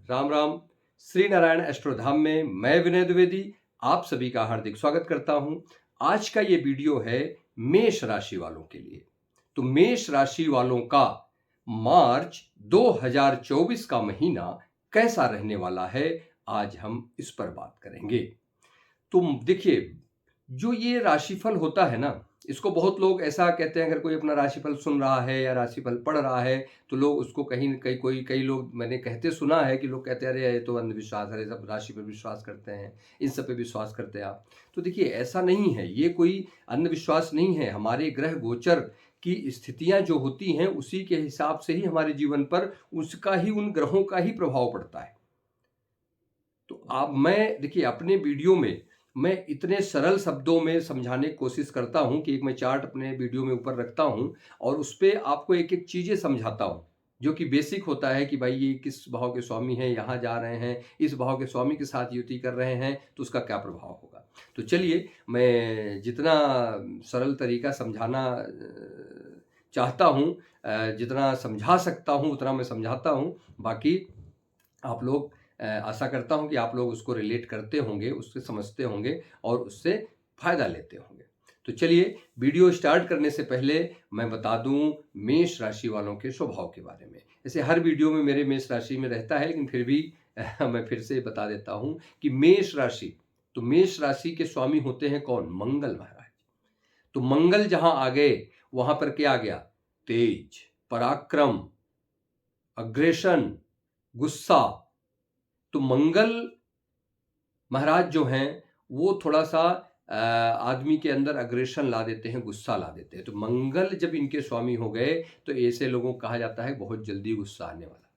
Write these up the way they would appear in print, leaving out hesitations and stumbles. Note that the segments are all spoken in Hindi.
राम राम। श्री नारायण एस्ट्रोधाम में मैं विनय द्विवेदी आप सभी का हार्दिक स्वागत करता हूं। आज का ये वीडियो है मेष राशि वालों के लिए। तो मेष राशि वालों का मार्च 2024 का महीना कैसा रहने वाला है, आज हम इस पर बात करेंगे। तो देखिए, जो ये राशिफल होता है ना, इसको बहुत लोग ऐसा कहते हैं, अगर कोई अपना राशिफल सुन रहा है या राशिफल पढ़ रहा है तो लोग उसको कहीं न कहीं कई लोग मैंने कहते सुना है कि लोग कहते हैं अरे ये तो अंधविश्वास है, सब राशि पर विश्वास करते हैं, इन सब पे विश्वास करते हैं आप। तो देखिए, ऐसा नहीं है, ये कोई अंधविश्वास नहीं है। हमारे ग्रह गोचर की स्थितियां जो होती हैं उसी के हिसाब से ही हमारे जीवन पर उसका ही, उन ग्रहों का ही प्रभाव पड़ता है। तो आप, मैं देखिए अपने वीडियो में मैं इतने सरल शब्दों में समझाने की कोशिश करता हूं कि एक मैं चार्ट अपने वीडियो में ऊपर रखता हूं और उस पर आपको एक एक चीजें समझाता हूं, जो कि बेसिक होता है कि भाई ये किस भाव के स्वामी हैं, यहाँ जा रहे हैं, इस भाव के स्वामी के साथ युति कर रहे हैं तो उसका क्या प्रभाव होगा। तो चलिए, मैं जितना सरल तरीका समझाना चाहता हूँ, जितना समझा सकता हूँ उतना मैं समझाता हूँ। बाकी आप लोग, आशा करता हूं कि आप लोग उसको रिलेट करते होंगे, उससे समझते होंगे और उससे फायदा लेते होंगे। तो चलिए, वीडियो स्टार्ट करने से पहले मैं बता दूं मेष राशि वालों के स्वभाव के बारे में। जैसे हर वीडियो में मेरे मेष राशि में रहता है, लेकिन फिर भी मैं फिर से बता देता हूं कि मेष राशि, तो मेष राशि के स्वामी होते हैं कौन? मंगल महाराज। तो मंगल जहां आ गए वहां पर क्या आ गया? तेज, पराक्रम, अग्रेशन, गुस्सा। तो मंगल महाराज जो हैं वो थोड़ा सा आदमी के अंदर अग्रेशन ला देते हैं, गुस्सा ला देते हैं। तो मंगल जब इनके स्वामी हो गए तो ऐसे लोगों को कहा जाता है बहुत जल्दी गुस्सा आने वाला,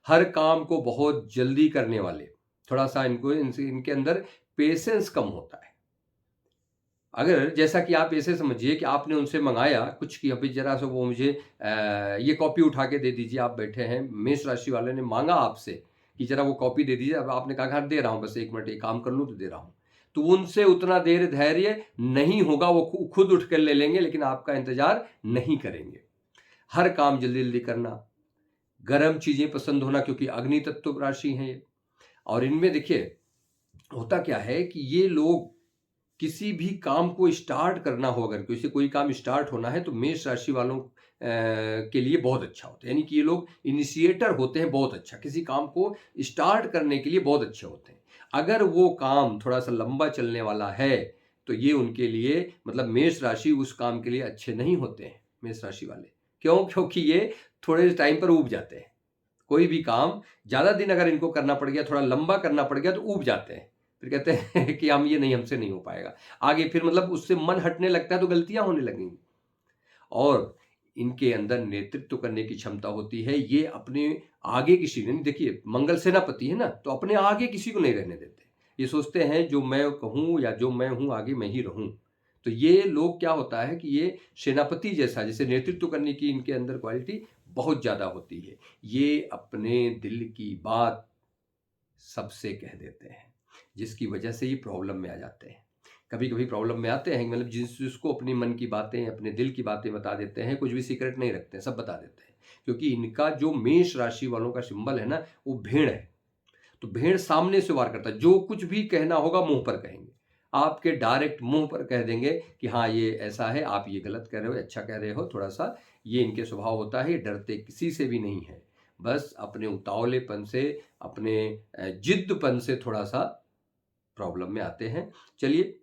हर काम को बहुत जल्दी करने वाले। थोड़ा सा इनके अंदर पेशेंस कम होता है। अगर जैसा कि आप ऐसे समझिए कि आपने उनसे मंगाया कुछ कि अभी जरा सा वो मुझे ये कॉपी उठा के दे दीजिए, आप बैठे हैं, मेष राशि वाले ने मांगा आपसे कि जरा वो कॉपी दे दीजिए, अब आपने कहा हाँ दे रहा हूँ, बस एक मिनट एक काम कर लूँ तो दे रहा हूँ। तो उनसे उतना देर धैर्य नहीं होगा, वो खुद उठ कर ले लेंगे, लेकिन आपका इंतजार नहीं करेंगे। हर काम जल्दी जल्दी करना, गर्म चीजें पसंद होना, क्योंकि अग्नि तत्व राशि है ये। और इनमें देखिए होता क्या है कि ये लोग किसी भी काम को स्टार्ट करना हो, अगर किसी कोई काम स्टार्ट होना है तो मेष राशि वालों के लिए बहुत अच्छा होता है। यानी कि ये लोग इनिशिएटर होते हैं, बहुत अच्छा, किसी काम को स्टार्ट करने के लिए बहुत अच्छे होते हैं। अगर वो काम थोड़ा सा लंबा चलने वाला है तो ये उनके लिए, मतलब मेष राशि उस काम के लिए अच्छे नहीं होते हैं मेष राशि वाले। क्यों? क्योंकि ये थोड़े टाइम पर ऊब जाते हैं। कोई भी काम ज्यादा दिन अगर इनको करना पड़ गया, थोड़ा लंबा करना पड़ गया तो ऊब जाते हैं। फिर कहते हैं कि हम ये नहीं, हमसे नहीं हो पाएगा आगे, फिर मतलब उससे मन हटने लगता है तो गलतियां होने लगेंगी। और इनके अंदर नेतृत्व करने की क्षमता होती है। ये अपने आगे किसी ने, देखिए मंगल सेनापति है ना, तो अपने आगे किसी को नहीं रहने देते। ये सोचते हैं जो मैं कहूं या जो मैं हूं आगे मैं ही रहूं। तो ये लोग, क्या होता है कि ये सेनापति जैसा, जैसे नेतृत्व करने की इनके अंदर क्वालिटी बहुत ज्यादा होती है। ये अपने दिल की बात सबसे कह देते हैं, जिसकी वजह से ये प्रॉब्लम में आ जाते हैं। कभी कभी प्रॉब्लम में आते हैं, मतलब जिसको अपनी मन की बातें, अपने दिल की बातें बता देते हैं, कुछ भी सीक्रेट नहीं रखते हैं, सब बता देते हैं। क्योंकि इनका जो मेष राशि वालों का सिंबल है ना, वो भेड़ है। तो भेड़ सामने से वार करता है, जो कुछ भी कहना होगा मुंह पर कहेंगे, आपके डायरेक्ट मुंह पर कह देंगे कि हाँ ये ऐसा है, आप ये गलत कह रहे हो, अच्छा कह रहे हो। थोड़ा सा ये इनके स्वभाव होता है, डरते किसी से भी नहीं है, बस अपने उतावलेपन से, अपने जिद्दपन से थोड़ा सा प्रॉब्लम में आते हैं। चलिए,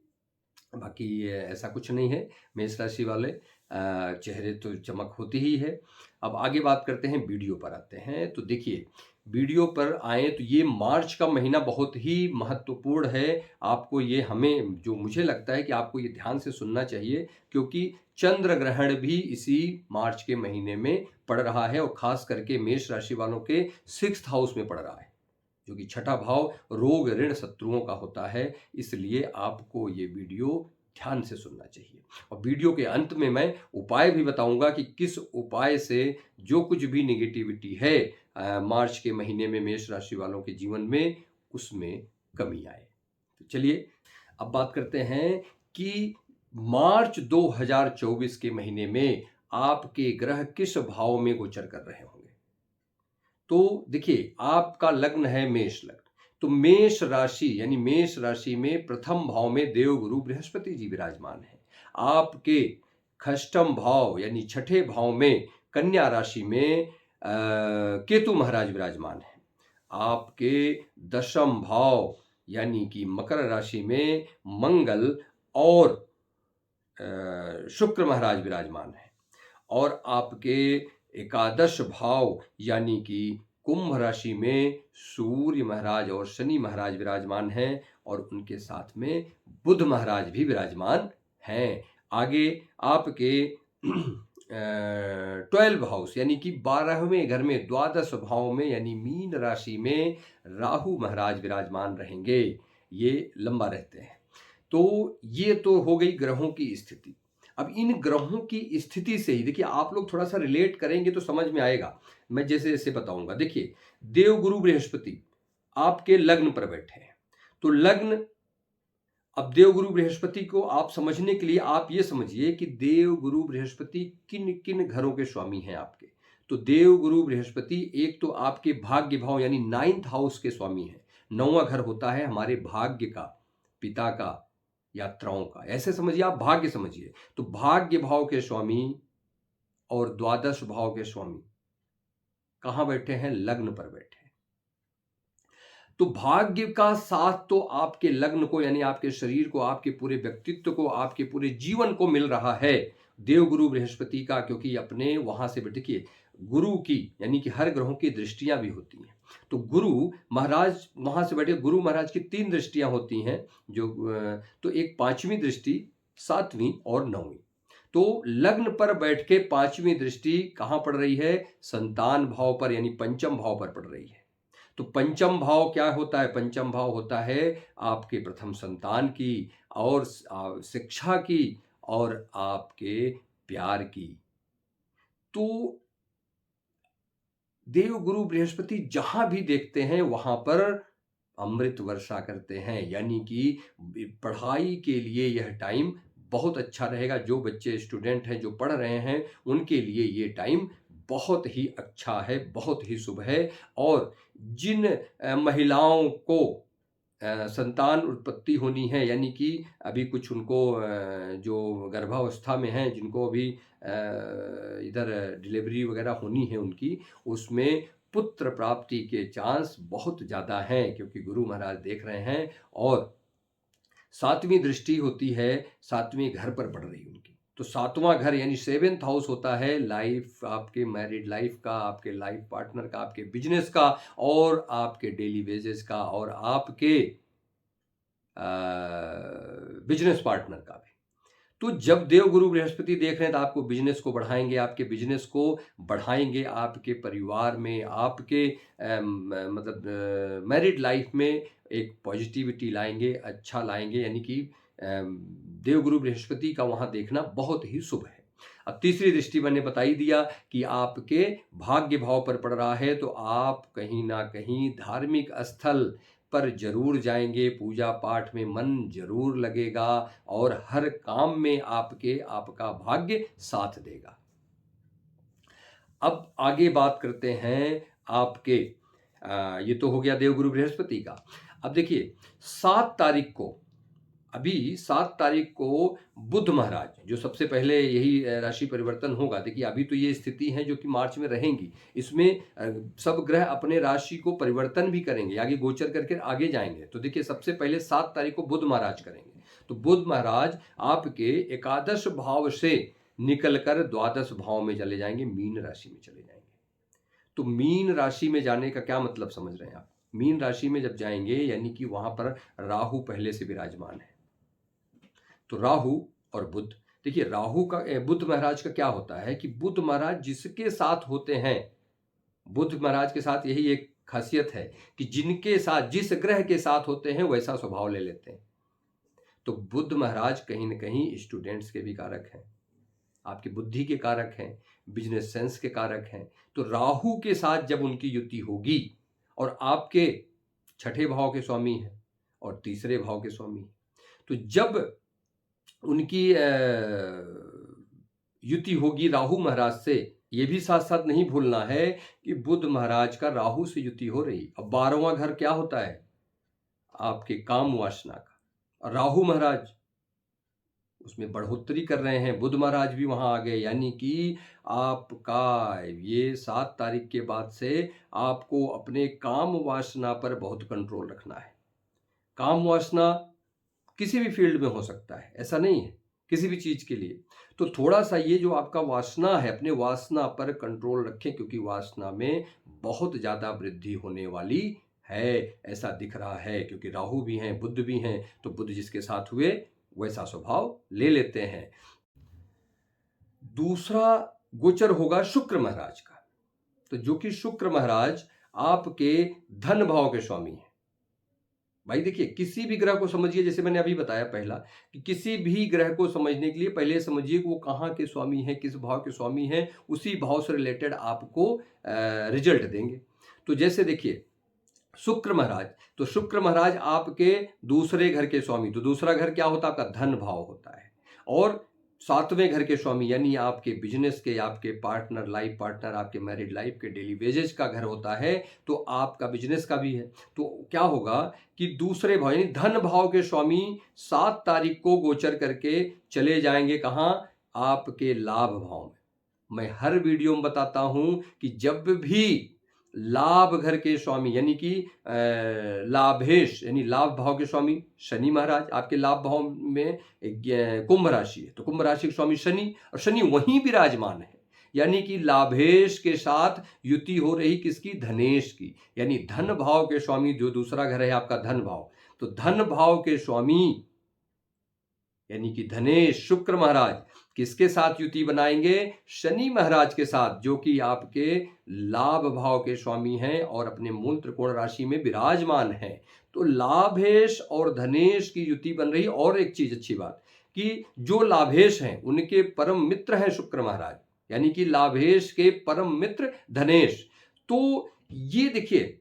बाकी ऐसा कुछ नहीं है। मेष राशि वाले चेहरे तो चमक होती ही है। अब आगे बात करते हैं, वीडियो पर आते हैं। तो देखिए, वीडियो पर आए तो ये मार्च का महीना बहुत ही महत्वपूर्ण है। आपको ये, हमें जो मुझे लगता है कि आपको ये ध्यान से सुनना चाहिए, क्योंकि चंद्र ग्रहण भी इसी मार्च के महीने में पड़ रहा है, और खास करके मेष राशि वालों के 6th हाउस में पड़ रहा है, जो कि छठा भाव रोग ऋण शत्रुओं का होता है। इसलिए आपको ये वीडियो ध्यान से सुनना चाहिए। और वीडियो के अंत में मैं उपाय भी बताऊंगा कि किस उपाय से जो कुछ भी निगेटिविटी है मार्च के महीने में मेष राशि वालों के जीवन में, उसमें कमी आए। तो चलिए, अब बात करते हैं कि मार्च 2024 के महीने में आपके ग्रह किस भाव में गोचर कर रहे होंगे। तो देखिए आपका लग्न है मेष लग्न, तो मेष राशि यानी मेष राशि में प्रथम भाव में देवगुरु बृहस्पति जी विराजमान है। आपके खष्टम भाव यानी छठे भाव में कन्या राशि में केतु महाराज विराजमान है। आपके दशम भाव यानी कि मकर राशि में मंगल और शुक्र महाराज विराजमान है। और आपके एकादश भाव यानी कि कुंभ राशि में सूर्य महाराज और शनि महाराज विराजमान हैं और उनके साथ में बुध महाराज भी विराजमान हैं। आगे आपके 12 हाउस यानी कि 12वें घर में द्वादश भाव में यानी मीन राशि में राहु महाराज विराजमान रहेंगे, ये लंबा रहते हैं। तो ये तो हो गई ग्रहों की स्थिति। अब इन ग्रहों की स्थिति से ही देखिए आप लोग थोड़ा सा रिलेट करेंगे तो समझ में आएगा, मैं जैसे जैसे बताऊंगा। देखिए देवगुरु बृहस्पति आपके लग्न पर बैठे हैं, तो लग्न, अब देवगुरु बृहस्पति को आप समझने के लिए आप ये समझिए कि देवगुरु बृहस्पति किन किन घरों के स्वामी हैं आपके। तो देवगुरु बृहस्पति एक तो आपके भाग्य भाव यानी 9th हाउस के स्वामी हैं। 9वां घर होता है हमारे भाग्य का, पिता का, यात्राओं का, ऐसे समझिए, आप भाग्य समझिए। तो भाग्य भाव के स्वामी और द्वादश भाव के स्वामी कहां बैठे हैं? लग्न पर बैठे हैं। तो भाग्य का साथ तो आपके लग्न को यानी आपके शरीर को, आपके पूरे व्यक्तित्व को, आपके पूरे जीवन को मिल रहा है देवगुरु बृहस्पति का, क्योंकि अपने वहां से देखिए गुरु की यानी कि हर ग्रहों की दृष्टियां भी होती हैं। तो गुरु महाराज वहां से बैठे, गुरु महाराज की 3 दृष्टियां होती हैं, जो तो एक 5वीं दृष्टि, 7वीं और 9वीं। तो लग्न पर बैठ के 5वीं दृष्टि कहां पड़ रही है? संतान भाव पर यानी पंचम भाव पर पड़ रही है। तो पंचम भाव क्या होता है? पंचम भाव होता है आपके प्रथम संतान की और शिक्षा की और आपके प्यार की। तो देवगुरु बृहस्पति जहां भी देखते हैं वहां पर अमृत वर्षा करते हैं, यानी कि पढ़ाई के लिए यह टाइम बहुत अच्छा रहेगा। जो बच्चे स्टूडेंट हैं, जो पढ़ रहे हैं, उनके लिए ये टाइम बहुत ही अच्छा है, बहुत ही शुभ है। और जिन महिलाओं को संतान उत्पत्ति होनी है, यानी कि अभी कुछ उनको जो गर्भावस्था में हैं, जिनको अभी इधर डिलीवरी वगैरह होनी है उनकी, उसमें पुत्र प्राप्ति के चांस बहुत ज़्यादा हैं, क्योंकि गुरु महाराज देख रहे हैं। और 7वीं दृष्टि होती है 7वें घर पर पड़ रही उनकी। तो 7वां घर यानी 7th हाउस होता है लाइफ, आपके मैरिड लाइफ का, आपके लाइफ पार्टनर का, आपके बिजनेस का और आपके डेली वेजेस का और आपके बिजनेस पार्टनर का भी। तो जब देवगुरु बृहस्पति देख रहे हैं तो आपको बिजनेस को बढ़ाएंगे, आपके बिजनेस को बढ़ाएंगे, आपके परिवार में, आपके मतलब मैरिड लाइफ में एक पॉजिटिविटी लाएंगे, अच्छा लाएंगे, यानी कि देवगुरु बृहस्पति का वहां देखना बहुत ही शुभ है। अब तीसरी दृष्टि मैंने बता ही दिया कि आपके भाग्य भाव पर पड़ रहा है, तो आप कहीं ना कहीं धार्मिक स्थल पर जरूर जाएंगे, पूजा पाठ में मन जरूर लगेगा और हर काम में आपका भाग्य साथ देगा। अब आगे बात करते हैं आपके ये तो हो गया देवगुरु बृहस्पति का। अब देखिए 7 तारीख को, अभी 7 तारीख को बुध महाराज, जो सबसे पहले यही राशि परिवर्तन होगा। देखिए अभी तो ये स्थिति है जो कि मार्च में रहेंगी, इसमें सब ग्रह अपने राशि को परिवर्तन भी करेंगे, आगे गोचर करके आगे जाएंगे। तो देखिए सबसे पहले 7 तारीख को बुध महाराज करेंगे। तो बुध महाराज आपके एकादश भाव से निकलकर द्वादश भाव में चले जाएंगे, मीन राशि में चले जाएंगे। तो मीन राशि में जाने का क्या मतलब समझ रहे हैं आप? मीन राशि में जब जाएंगे यानी कि वहां पर राहु पहले से विराजमान है। तो राहु और बुध, देखिए राहु का, बुध महाराज का क्या होता है कि बुध महाराज जिसके साथ होते हैं, बुध महाराज के साथ यही एक खासियत है कि जिनके साथ, जिस ग्रह के साथ होते हैं वैसा स्वभाव ले लेते हैं। तो बुध महाराज कहीं ना कहीं स्टूडेंट्स के भी कारक हैं, आपकी बुद्धि के कारक हैं, बिजनेस सेंस के कारक हैं। तो राहु के साथ जब उनकी युति होगी, और आपके छठे भाव के स्वामी हैं और तीसरे भाव के स्वामी, तो जब उनकी युति होगी राहु महाराज से, ये भी साथ साथ नहीं भूलना है कि बुध महाराज का राहु से युति हो रही। अब 12वां घर क्या होता है? आपके काम वासना का। और राहु महाराज उसमें बढ़ोतरी कर रहे हैं, बुध महाराज भी वहां आ गए, यानी कि आपका ये 7 तारीख के बाद से आपको अपने काम वासना पर बहुत कंट्रोल रखना है। काम वासना किसी भी फील्ड में हो सकता है, ऐसा नहीं है, किसी भी चीज के लिए। तो थोड़ा सा ये जो आपका वासना है, अपने वासना पर कंट्रोल रखें, क्योंकि वासना में बहुत ज्यादा वृद्धि होने वाली है, ऐसा दिख रहा है। क्योंकि राहु भी हैं, बुध भी हैं, तो बुध जिसके साथ हुए वैसा स्वभाव ले लेते हैं। दूसरा गोचर होगा शुक्र महाराज का, तो जो कि शुक्र महाराज आपके धन भाव के स्वामी हैं। भाई देखिए, किसी भी ग्रह को समझिए, जैसे मैंने अभी बताया पहला, कि किसी भी ग्रह को समझने के लिए पहले समझिए कि वो कहाँ के स्वामी हैं, किस भाव के स्वामी हैं, उसी भाव से रिलेटेड आपको रिजल्ट देंगे। तो जैसे देखिए शुक्र महाराज, तो शुक्र महाराज आपके दूसरे घर के स्वामी, तो दूसरा घर क्या होता है? आपका धन भाव होता है। और 7वें घर के स्वामी यानी आपके बिजनेस के, आपके पार्टनर, लाइफ पार्टनर, आपके मैरिड लाइफ के, डेली वेजेज का घर होता है, तो आपका बिजनेस का भी है। तो क्या होगा कि दूसरे भाव यानी धन भाव के स्वामी 7 तारीख को गोचर करके चले जाएंगे कहाँ? आपके लाभ भाव में। मैं हर वीडियो में बताता हूं कि जब भी लाभ घर के स्वामी यानी कि लाभेश यानी लाभ भाव के स्वामी शनि महाराज आपके लाभ भाव में कुंभ राशि है, तो कुंभ राशि के स्वामी शनि, और शनि वहीं विराजमान है, यानी कि लाभेश के साथ युति हो रही किसकी? धनेश की। यानी धन भाव के स्वामी, जो दूसरा घर है आपका धन भाव, तो धन भाव के स्वामी यानी कि धनेश शुक्र महाराज किसके साथ युति बनाएंगे? शनि महाराज के साथ, जो कि आपके लाभ भाव के स्वामी हैं और अपने मूल त्रिकोण राशि में विराजमान हैं। तो लाभेश और धनेश की युति बन रही। और एक चीज अच्छी बात कि जो लाभेश हैं उनके परम मित्र हैं शुक्र महाराज, यानी कि लाभेश के परम मित्र धनेश। तो ये देखिए,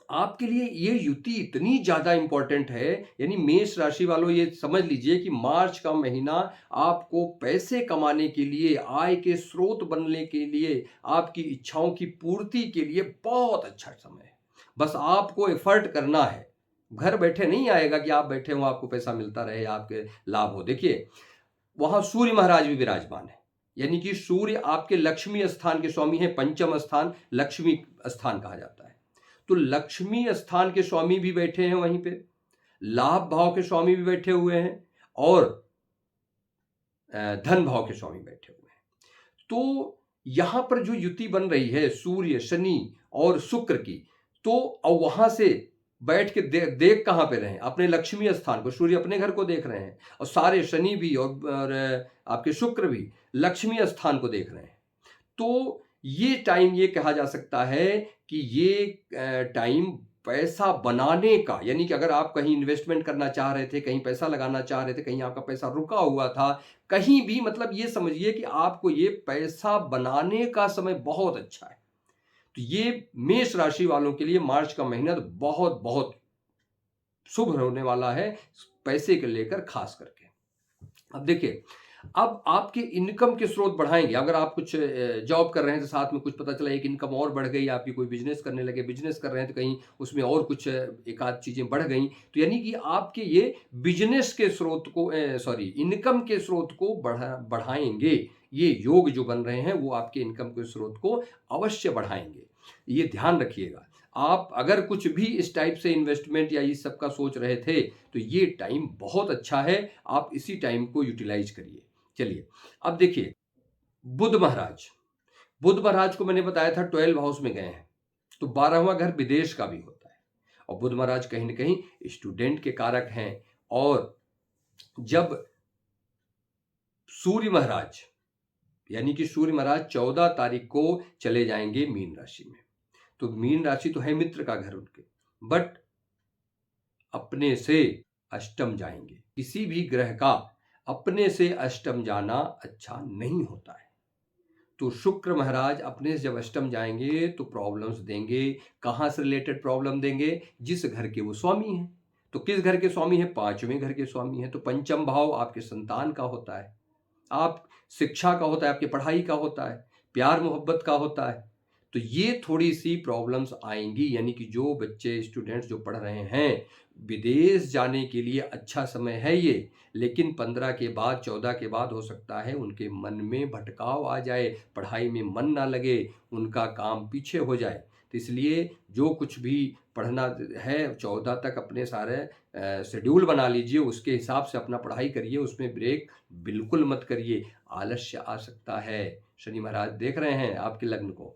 आपके लिए ये युति इतनी ज्यादा इंपॉर्टेंट है, यानी मेष राशि वालों ये समझ लीजिए कि मार्च का महीना आपको पैसे कमाने के लिए, आय के स्रोत बनने के लिए, आपकी इच्छाओं की पूर्ति के लिए बहुत अच्छा समय है। बस आपको एफर्ट करना है, घर बैठे नहीं आएगा कि आप बैठे हो आपको पैसा मिलता रहे, आपके लाभ हो। देखिए वहां सूर्य महाराज भी विराजमान है, यानी कि सूर्य आपके लक्ष्मी स्थान के स्वामी है, पंचम स्थान लक्ष्मी स्थान कहा जाता है। तो लक्ष्मी स्थान के स्वामी भी बैठे हैं वहीं पे, लाभ भाव के स्वामी भी बैठे हुए हैं, और धन भाव के स्वामी बैठे हुए हैं। तो यहां पर जो युति बन रही है सूर्य, शनि और शुक्र की, तो अब वहां से बैठ के देख कहां पे रहे? अपने लक्ष्मी स्थान को। सूर्य अपने घर को देख रहे हैं, और सारे शनि भी और आपके शुक्र भी लक्ष्मी स्थान को देख रहे हैं। तो ये टाइम ये कहा जा सकता है कि ये टाइम पैसा बनाने का, यानी कि अगर आप कहीं इन्वेस्टमेंट करना चाह रहे थे, कहीं पैसा लगाना चाह रहे थे, कहीं आपका पैसा रुका हुआ था, कहीं भी, मतलब ये समझिए कि आपको ये पैसा बनाने का समय बहुत अच्छा है। तो ये मेष राशि वालों के लिए मार्च का महीना तो बहुत बहुत शुभ होने वाला है, पैसे के लेकर खास करके। अब देखिए, अब आपके इनकम के स्रोत बढ़ाएंगे। अगर आप कुछ जॉब कर रहे हैं तो साथ में कुछ पता चला एक इनकम और बढ़ गई, आपकी कोई बिजनेस करने लगे, बिजनेस कर रहे हैं तो कहीं उसमें और कुछ एक आध चीजें बढ़ गई, तो यानी कि आपके ये बिजनेस के स्रोत को इनकम के स्रोत को बढ़ाएंगे। ये योग जो बन रहे हैं वो आपके इनकम के स्रोत को अवश्य बढ़ाएंगे, ये ध्यान रखिएगा। आप अगर कुछ भी इस टाइप से इन्वेस्टमेंट या इस सब का सोच रहे थे तो ये टाइम बहुत अच्छा है, आप इसी टाइम को यूटिलाइज करिए। चलिए अब देखिए, बुध महाराज को मैंने बताया था 12 हाउस में गए हैं, तो 12वां घर विदेश का भी होता है, और बुध महाराज कहीं ना कहीं स्टूडेंट के कारक हैं। और जब सूर्य महाराज यानी कि सूर्य महाराज 14 तारीख को चले जाएंगे मीन राशि में, तो मीन राशि तो है मित्र का घर उनके, बट अपने से अष्टम जाएंगे। किसी भी ग्रह का अपने से अष्टम जाना अच्छा नहीं होता है। तो शुक्र महाराज अपने से जब अष्टम जाएंगे तो प्रॉब्लम्स देंगे। कहां से रिलेटेड प्रॉब्लम देंगे? जिस घर के वो स्वामी हैं। तो किस घर के स्वामी हैं? 5वें घर के स्वामी हैं। तो पंचम भाव आपके संतान का होता है, आप शिक्षा का होता है, आपकी पढ़ाई का होता है, प्यार मोहब्बत का होता है। तो ये थोड़ी सी प्रॉब्लम्स आएंगी, यानी कि जो बच्चे स्टूडेंट्स जो पढ़ रहे हैं, विदेश जाने के लिए अच्छा समय है ये, लेकिन 15 के बाद 14 के बाद हो सकता है उनके मन में भटकाव आ जाए, पढ़ाई में मन ना लगे, उनका काम पीछे हो जाए। तो इसलिए जो कुछ भी पढ़ना है 14 तक अपने सारे शेड्यूल बना लीजिए, उसके हिसाब से अपना पढ़ाई करिए, उसमें ब्रेक बिल्कुल मत करिए। आलस्य आ सकता है, शनि महाराज देख रहे हैं आपके लग्न को।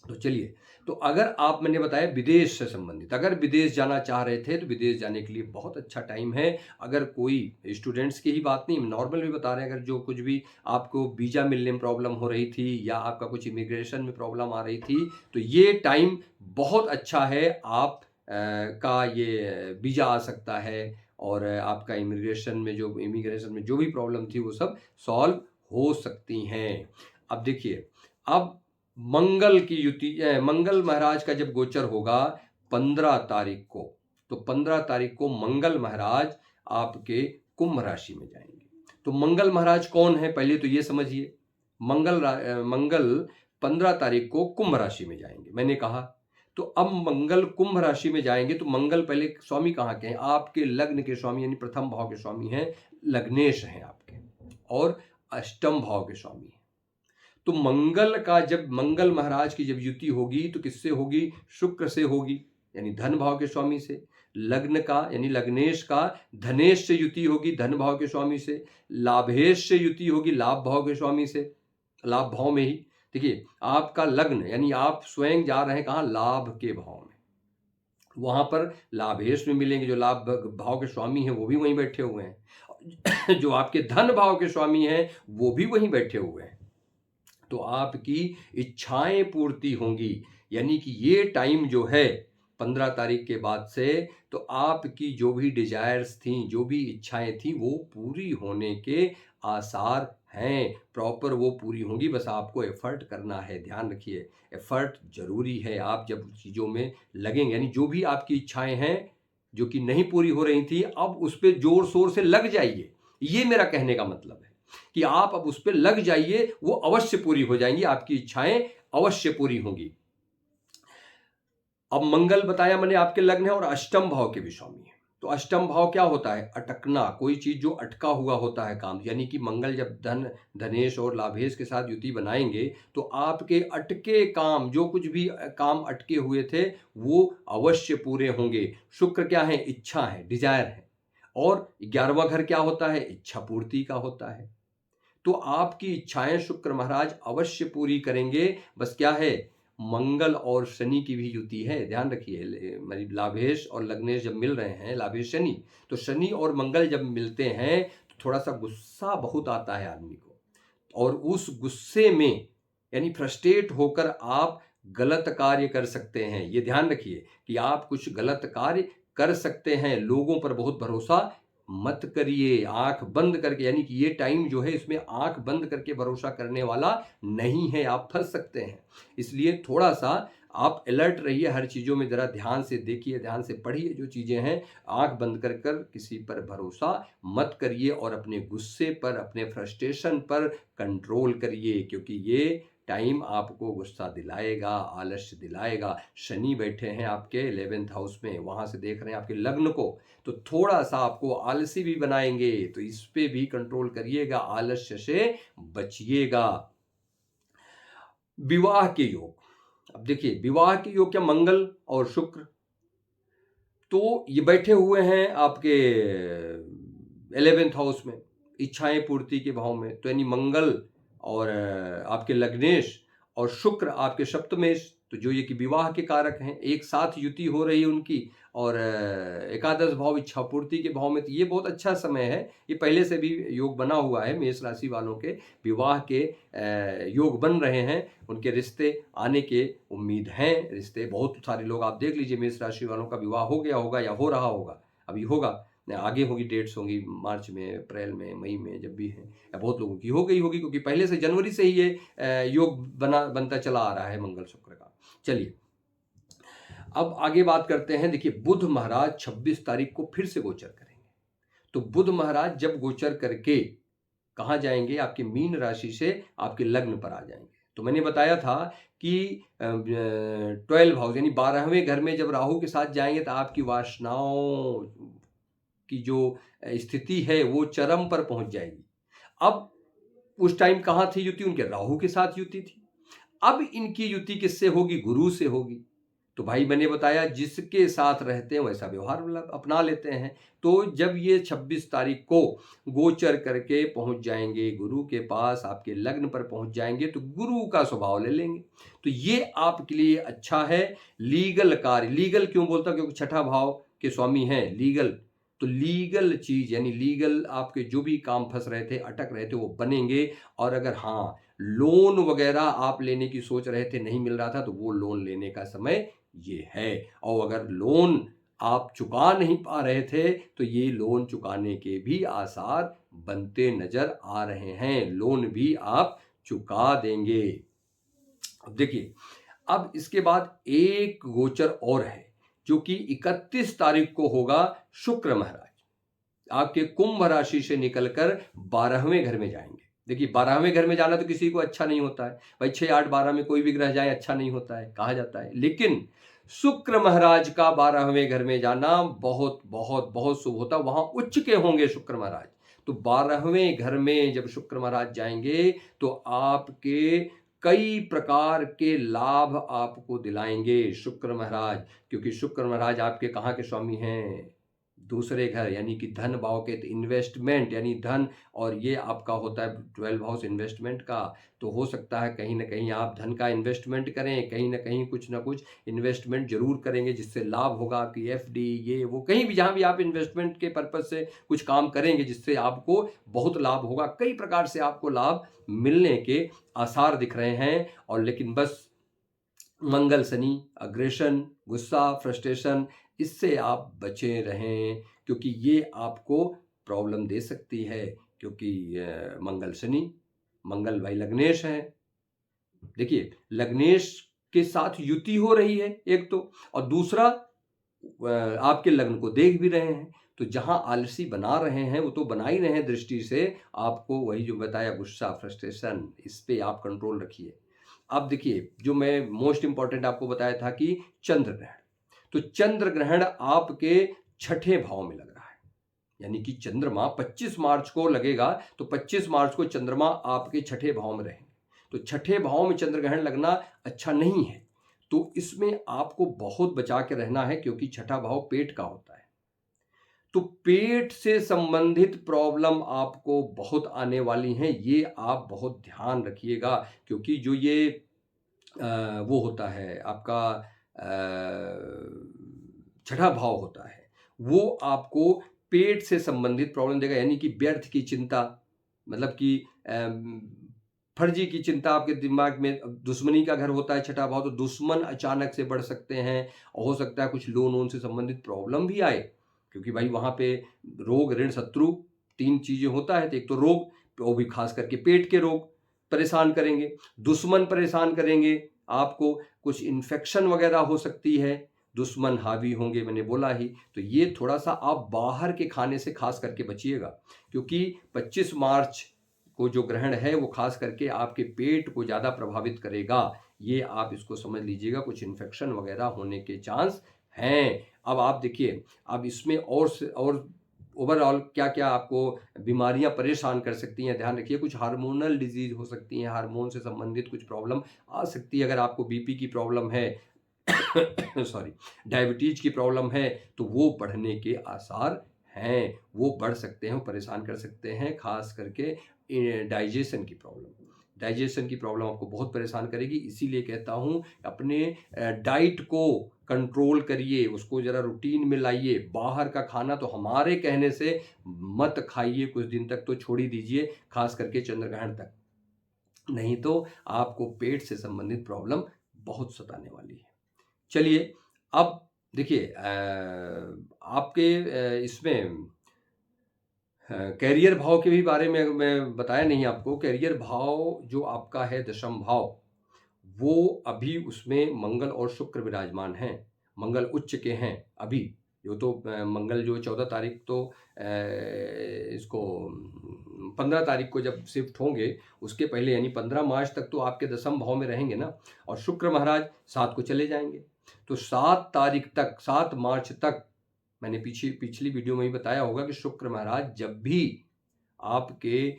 तो चलिए, तो अगर आप, मैंने बताया विदेश से संबंधित, अगर विदेश जाना चाह रहे थे तो विदेश जाने के लिए बहुत अच्छा टाइम है। अगर कोई स्टूडेंट्स की ही बात नहीं, नॉर्मल भी बता रहे हैं, अगर जो कुछ भी आपको वीज़ा मिलने में प्रॉब्लम हो रही थी या आपका कुछ इमिग्रेशन में प्रॉब्लम आ रही थी, तो ये टाइम बहुत अच्छा है। आप का ये वीज़ा आ सकता है और आपका इमिग्रेशन में जो भी प्रॉब्लम थी वो सब सॉल्व हो सकती हैं। अब देखिए, अब मंगल की युति, मंगल महाराज का जब गोचर होगा 15 तारीख को, तो 15 तारीख को मंगल महाराज आपके कुंभ राशि में जाएंगे। तो मंगल महाराज कौन है, पहले तो ये समझिए। मंगल 15 तारीख को कुंभ राशि में जाएंगे, मैंने कहा। तो अब मंगल कुंभ राशि में जाएंगे तो मंगल पहले स्वामी कहाँ के हैं, आपके लग्न के स्वामी, यानी प्रथम भाव के स्वामी हैं, लग्नेश हैं आपके, और अष्टम भाव के स्वामी हैं। तो मंगल महाराज की जब युति होगी तो किससे होगी, शुक्र से होगी, यानी धन भाव के स्वामी से। लग्न का यानी लग्नेश का धनेश से युति होगी, धन भाव के स्वामी से। लाभेश से युति होगी, लाभ भाव के स्वामी से, लाभ भाव में ही। देखिए, आपका लग्न यानी आप स्वयं जा रहे हैं कहाँ, लाभ के भाव में, वहां पर लाभेश में मिलेंगे। जो लाभ भाव के स्वामी हैं वो भी वहीं बैठे हुए हैं, जो आपके धन भाव के स्वामी हैं वो भी वहीं बैठे हुए हैं। तो आपकी इच्छाएं पूर्ति होंगी, यानी कि ये टाइम जो है 15 तारीख के बाद से, तो आपकी जो भी डिजायर्स थी, जो भी इच्छाएं थी, वो पूरी होने के आसार हैं। प्रॉपर वो पूरी होंगी, बस आपको एफर्ट करना है। ध्यान रखिए, एफर्ट जरूरी है। आप जब चीज़ों में लगेंगे, यानी जो भी आपकी इच्छाएं हैं जो कि नहीं पूरी हो रही थी, अब उस पर जोर शोर से लग जाइए, ये मेरा कहने का मतलब है कि आप अब उस पर लग जाइए, वो अवश्य पूरी हो जाएंगी, आपकी इच्छाएं अवश्य पूरी होंगी। अब मंगल बताया मैंने आपके लग्न है और अष्टम भाव के भी स्वामी है। तो अष्टम भाव क्या होता है, अटकना, कोई चीज जो अटका हुआ होता है काम, यानी कि मंगल जब धनेश और लाभेश के साथ युति बनाएंगे तो आपके अटके काम, जो कुछ भी काम अटके हुए थे वो अवश्य पूरे होंगे। शुक्र क्या है, इच्छा है, डिजायर है, और 11वां घर क्या होता है, इच्छा पूर्ति का होता है। तो आपकी इच्छाएं शुक्र महाराज अवश्य पूरी करेंगे। बस क्या है, मंगल और शनि की भी युति है, ध्यान रखिए। लाभेश और लग्नेश जब मिल रहे हैं, लाभेश शनि, तो शनि और मंगल जब मिलते हैं तो थोड़ा सा गुस्सा बहुत आता है आदमी को, और उस गुस्से में यानी फ्रस्ट्रेट होकर आप गलत कार्य कर सकते हैं। ये ध्यान रखिए कि आप कुछ गलत कार्य कर सकते हैं। लोगों पर बहुत भरोसा मत करिए, आंख बंद करके, यानी कि ये टाइम जो है इसमें आंख बंद करके भरोसा करने वाला नहीं है, आप फंस सकते हैं। इसलिए थोड़ा सा आप अलर्ट रहिए, हर चीज़ों में ज़रा ध्यान से देखिए, ध्यान से पढ़िए जो चीज़ें हैं। आंख बंद कर कर किसी पर भरोसा मत करिए, और अपने गुस्से पर, अपने फ्रस्ट्रेशन पर कंट्रोल करिए, क्योंकि ये टाइम आपको गुस्सा दिलाएगा, आलस्य दिलाएगा। शनि बैठे हैं आपके 11th हाउस में, वहां से देख रहे हैं आपके लग्न को, तो थोड़ा सा आपको आलसी भी बनाएंगे, तो इस पे भी कंट्रोल करिएगा, आलस्य से बचिएगा। विवाह के योग, अब देखिए विवाह के योग क्या, मंगल और शुक्र तो ये बैठे हुए हैं आपके 11th हाउस में, इच्छाएं पूर्ति के भाव में। तो यानी मंगल और आपके लग्नेश और शुक्र आपके सप्तमेश, तो जो ये कि विवाह के कारक हैं, एक साथ युति हो रही है उनकी, और एकादश भाव इच्छा पूर्ति के भाव में। तो ये बहुत अच्छा समय है, ये पहले से भी योग बना हुआ है। मेष राशि वालों के विवाह के योग बन रहे हैं, उनके रिश्ते आने के उम्मीद हैं। रिश्ते बहुत सारे लोग आप देख लीजिए, मेष राशि वालों का विवाह हो गया होगा या हो रहा होगा, अभी होगा, आगे होगी, डेट्स होंगी मार्च में, अप्रैल में, मई में, जब भी है, या बहुत लोगों की हो गई होगी, क्योंकि पहले से जनवरी से ही ये योग बनता चला आ रहा है मंगल शुक्र का। चलिए, अब आगे बात करते हैं। देखिए, बुध महाराज 26 तारीख को फिर से गोचर करेंगे। तो बुध महाराज जब गोचर करके कहाँ जाएंगे, आपके मीन राशि से आपके लग्न पर आ जाएंगे। तो मैंने बताया था कि 12 हाउस यानी 12वें घर में जब राहु के साथ जाएंगे तो आपकी वासनाओं की जो स्थिति है वो चरम पर पहुंच जाएगी। अब उस टाइम कहाँ थी युति? उनके राहु के साथ युति थी। अब इनकी युति किससे होगी? गुरु से होगी। तो भाई मैंने बताया जिसके साथ रहते हैं वैसा व्यवहार अपना लेते हैं। तो जब ये 26 तारीख को गोचर करके पहुंच जाएंगे गुरु के पास, आपके लग्न पर पहुंच जाएंगे, तो गुरु का स्वभाव ले लेंगे। तो ये आपके लिए अच्छा है। लीगल कार्य, लीगल क्यों बोलता? क्योंकि छठा भाव के स्वामी हैं लीगल, तो लीगल चीज यानी लीगल आपके जो भी काम फंस रहे थे, अटक रहे थे, वो बनेंगे। और अगर हाँ लोन वगैरह आप लेने की सोच रहे थे, नहीं मिल रहा था, तो वो लोन लेने का समय ये है। और अगर लोन आप चुका नहीं पा रहे थे तो ये लोन चुकाने के भी आसार बनते नजर आ रहे हैं। लोन भी आप चुका देंगे। अब देखिए, अब इसके बाद एक गोचर और है जो कि 31 तारीख को होगा। शुक्र महाराज आपके कुंभ राशि से निकलकर 12वें घर में जाएंगे। देखिए 12वें घर में जाना तो किसी को अच्छा नहीं होता है भाई, 6, 8, 12 में कोई भी ग्रह जाए अच्छा नहीं होता है कहा जाता है, लेकिन शुक्र महाराज का 12वें घर में जाना बहुत बहुत बहुत शुभ होता है। वहां उच्च के होंगे शुक्र महाराज, तो 12वें घर में जब शुक्र महाराज जाएंगे तो आपके कई प्रकार के लाभ आपको दिलाएंगे शुक्र महाराज। क्योंकि शुक्र महाराज आपके कहाँ के स्वामी हैं? दूसरे घर, यानी कि धन भाव के, इन्वेस्टमेंट यानी धन, और ये आपका होता है 12 हाउस इन्वेस्टमेंट का। तो हो सकता है कहीं ना कहीं आप धन का इन्वेस्टमेंट करें, कहीं ना कहीं कुछ ना कुछ इन्वेस्टमेंट जरूर करेंगे जिससे लाभ होगा। आपकी एफडी ये वो कहीं भी जहां भी आप इन्वेस्टमेंट के पर्पज से कुछ काम करेंगे जिससे आपको बहुत लाभ होगा। कई प्रकार से आपको लाभ मिलने के आसार दिख रहे हैं। और लेकिन बस मंगल शनि, अग्रेशन, गुस्सा, फ्रस्ट्रेशन, इससे आप बचे रहें, क्योंकि ये आपको प्रॉब्लम दे सकती है। क्योंकि मंगल शनि, मंगल भाई लग्नेश है। देखिए लग्नेश के साथ युति हो रही है एक तो, और दूसरा आपके लग्न को देख भी रहे हैं। तो जहां आलसी बना रहे हैं वो तो बना ही रहे हैं दृष्टि से आपको, वही जो बताया गुस्सा, फ्रस्ट्रेशन, इस पे आप कंट्रोल रखिए। अब देखिए जो मैं मोस्ट इंपॉर्टेंट आपको बताया था कि चंद्र ग्रहण, तो चंद्र ग्रहण आपके छठे भाव में लग रहा है। यानी कि चंद्रमा 25 मार्च को लगेगा, तो 25 मार्च को चंद्रमा आपके छठे भाव में रहेंगे। तो छठे भाव में चंद्र ग्रहण लगना अच्छा नहीं है, तो इसमें आपको बहुत बचा के रहना है, क्योंकि छठा भाव पेट का होता है। तो पेट से संबंधित प्रॉब्लम आपको बहुत आने वाली हैं, ये आप बहुत ध्यान रखिएगा। क्योंकि जो ये वो होता है आपका छठा भाव होता है, वो आपको पेट से संबंधित प्रॉब्लम देगा। यानी कि व्यर्थ की चिंता, मतलब कि फर्जी की चिंता आपके दिमाग में। दुश्मनी का घर होता है छठा भाव, तो दुश्मन अचानक से बढ़ सकते हैं, और हो सकता है कुछ लोन वोन से संबंधित प्रॉब्लम भी आए। क्योंकि भाई वहां पे रोग, ऋण, शत्रु, 3 चीजें होता है। तो एक तो रोग, वो भी खास करके पेट के रोग परेशान करेंगे, दुश्मन परेशान करेंगे आपको, कुछ इन्फेक्शन वगैरह हो सकती है, दुश्मन हावी होंगे, मैंने बोला ही। तो ये थोड़ा सा आप बाहर के खाने से खास करके बचिएगा, क्योंकि 25 मार्च को जो ग्रहण है वो खास करके आपके पेट को ज़्यादा प्रभावित करेगा। ये आप इसको समझ लीजिएगा, कुछ इन्फेक्शन वगैरह होने के चांस हैं। अब आप देखिए, अब इसमें और ओवरऑल क्या क्या आपको बीमारियां परेशान कर सकती हैं, ध्यान रखिए। कुछ हार्मोनल डिजीज हो सकती हैं, हार्मोन से संबंधित कुछ प्रॉब्लम आ सकती है। अगर आपको बीपी की प्रॉब्लम है सॉरी, डायबिटीज की प्रॉब्लम है, तो वो बढ़ने के आसार हैं, वो बढ़ सकते हैं, परेशान कर सकते हैं। खास करके डाइजेशन की प्रॉब्लम आपको बहुत परेशान करेगी। इसीलिए कहता हूं अपने डाइट को कंट्रोल करिए, उसको जरा रूटीन में लाइए। बाहर का खाना तो हमारे कहने से मत खाइए, कुछ दिन तक तो छोड़ ही दीजिए, खास करके चंद्रग्रहण तक, नहीं तो आपको पेट से संबंधित प्रॉब्लम बहुत सताने वाली है। चलिए अब देखिए आपके इसमें कैरियर भाव के भी बारे में मैं बताया नहीं आपको। कैरियर भाव जो आपका है दशम भाव, वो अभी उसमें मंगल और शुक्र विराजमान हैं। मंगल उच्च के हैं अभी, जो तो मंगल जो 14 तारीख तो इसको 15 तारीख को जब शिफ्ट होंगे उसके पहले यानी 15 मार्च तक तो आपके दशम भाव में रहेंगे ना, और शुक्र महाराज 7 को चले जाएंगे। तो 7 तारीख तक, 7 मार्च तक, मैंने पिछली वीडियो में ही बताया होगा कि शुक्र महाराज जब भी आपके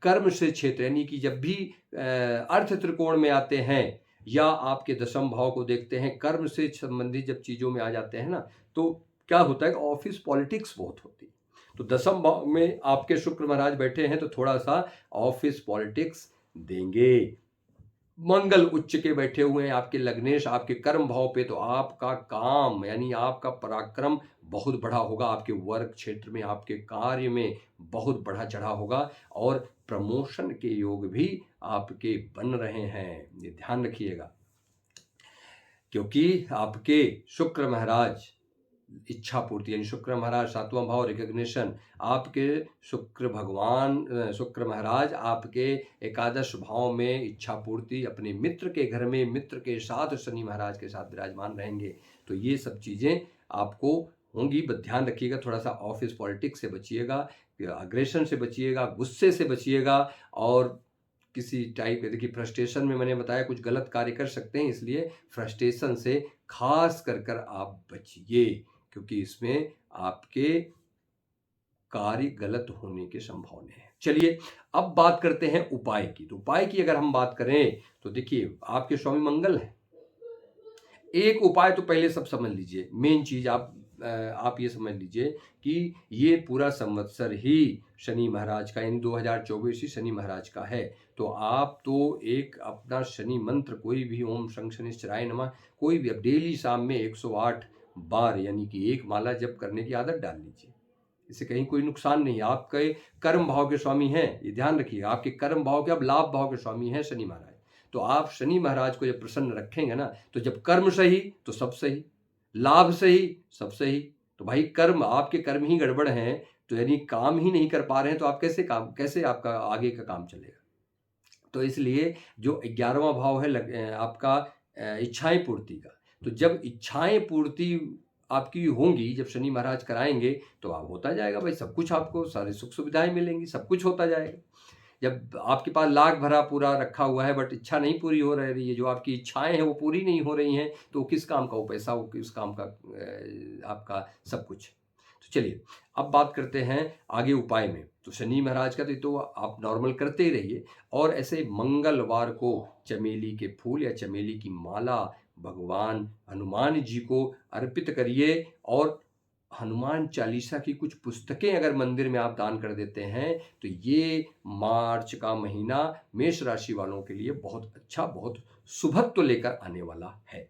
कर्म से क्षेत्र यानी कि जब भी अर्थ त्रिकोण में आते हैं या आपके दशम भाव को देखते हैं, कर्म से संबंधित जब चीज़ों में आ जाते हैं ना, तो क्या होता है कि ऑफिस पॉलिटिक्स बहुत होती है। तो दशम भाव में आपके शुक्र महाराज बैठे हैं तो थोड़ा सा ऑफिस पॉलिटिक्स देंगे। मंगल उच्च के बैठे हुए हैं आपके लग्नेश, आपके कर्म भाव पे, तो आपका काम यानी आपका पराक्रम बहुत बढ़ा होगा, आपके वर्क क्षेत्र में, आपके कार्य में बहुत बढ़ा चढ़ा होगा, और प्रमोशन के योग भी आपके बन रहे हैं, ये ध्यान रखिएगा। क्योंकि आपके शुक्र महाराज इच्छा पूर्ति यानी शुक्र महाराज 7वां भाव रिकग्निशन, आपके शुक्र महाराज आपके एकादश भाव में इच्छा पूर्ति, अपने मित्र के घर में मित्र के साथ शनि महाराज के साथ विराजमान रहेंगे। तो ये सब चीज़ें आपको होंगी, बस ध्यान रखिएगा, थोड़ा सा ऑफिस पॉलिटिक्स से बचिएगा, अग्रेशन से बचिएगा, गुस्से से बचिएगा, और किसी टाइप के देखिए फ्रस्ट्रेशन में मैंने बताया कुछ गलत कार्य कर सकते हैं, इसलिए फ्रस्ट्रेशन से खास कर आप बचिए, क्योंकि इसमें आपके कार्य गलत होने के संभावना है। चलिए अब बात करते हैं उपाय की। तो उपाय की अगर हम बात करें तो देखिए आपके स्वामी मंगल है। एक उपाय तो पहले सब समझ लीजिए, मेन चीज आप ये समझ लीजिए कि ये पूरा संवत्सर ही शनि महाराज का यानी 2024 ही शनि महाराज का है। तो आप तो एक अपना शनि मंत्र कोई भी, ओम शं शनिश्चराय नमः, कोई भी अब डेली शाम में 108 बार यानी कि एक माला जप करने की आदत डाल लीजिए, इससे कहीं कोई नुकसान नहीं है। आपके कर्म भाव के स्वामी हैं, ये ध्यान रखिएगा, आपके कर्म भाव के अब लाभ भाव के स्वामी हैं शनि महाराज। तो आप शनि महाराज को जब प्रसन्न रखेंगे ना, तो जब कर्म सही तो सब सही, लाभ सही सब सही। तो भाई कर्म, आपके कर्म ही गड़बड़ हैं, तो यानी काम ही नहीं कर पा रहे हैं, तो आप कैसे आपका आगे का काम चलेगा। तो इसलिए जो 11वां भाव है आपका इच्छाएं पूर्ति का, तो जब इच्छाएं पूर्ति आपकी होंगी, जब शनि महाराज कराएंगे तो आप होता जाएगा भाई, सब कुछ आपको, सारी सुख सुविधाएं मिलेंगी, सब कुछ होता जाएगा। जब आपके पास लाख भरा पूरा रखा हुआ है बट इच्छा नहीं पूरी हो रही है, जो आपकी इच्छाएं हैं वो पूरी नहीं हो रही हैं, तो किस काम का वो पैसा, वो किस काम का आपका सब कुछ। तो चलिए अब बात करते हैं आगे उपाय में। तो शनि महाराज का तो आप नॉर्मल करते ही रहिए, और ऐसे मंगलवार को चमेली के फूल या चमेली की माला भगवान हनुमान जी को अर्पित करिए, और हनुमान चालीसा की कुछ पुस्तकें अगर मंदिर में आप दान कर देते हैं तो ये मार्च का महीना मेष राशि वालों के लिए बहुत अच्छा, बहुत शुभत्व लेकर आने वाला है।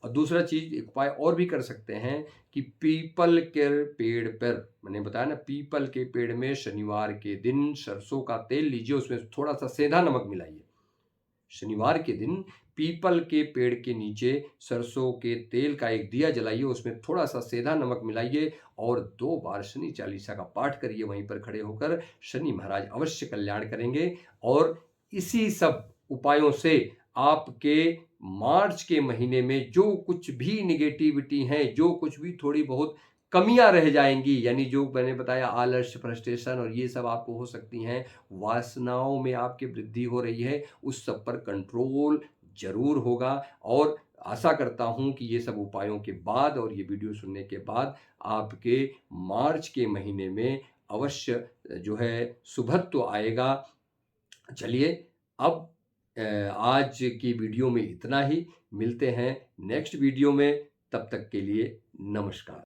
और दूसरा चीज, एक उपाय और भी कर सकते हैं कि पीपल के पेड़ पर, मैंने बताया ना, पीपल के पेड़ में शनिवार के दिन सरसों का तेल लीजिए, उसमें थोड़ा सा सेंधा नमक मिलाइए। शनिवार के दिन पीपल के पेड़ के नीचे सरसों के तेल का एक दिया जलाइए, उसमें थोड़ा सा सेंधा नमक मिलाइए और 2 बार शनि चालीसा का पाठ करिए वहीं पर खड़े होकर। शनि महाराज अवश्य कल्याण करेंगे, और इसी सब उपायों से आपके मार्च के महीने में जो कुछ भी निगेटिविटी है, जो कुछ भी थोड़ी बहुत कमियां रह जाएंगी, यानी जो मैंने बताया आलस्य, फ्रस्ट्रेशन और ये सब आपको हो सकती हैं, वासनाओं में आपके वृद्धि हो रही है, उस सब पर कंट्रोल जरूर होगा। और आशा करता हूं कि ये सब उपायों के बाद और ये वीडियो सुनने के बाद आपके मार्च के महीने में अवश्य जो है शुभत्व आएगा। चलिए अब आज की वीडियो में इतना ही, मिलते हैं नेक्स्ट वीडियो में, तब तक के लिए नमस्कार।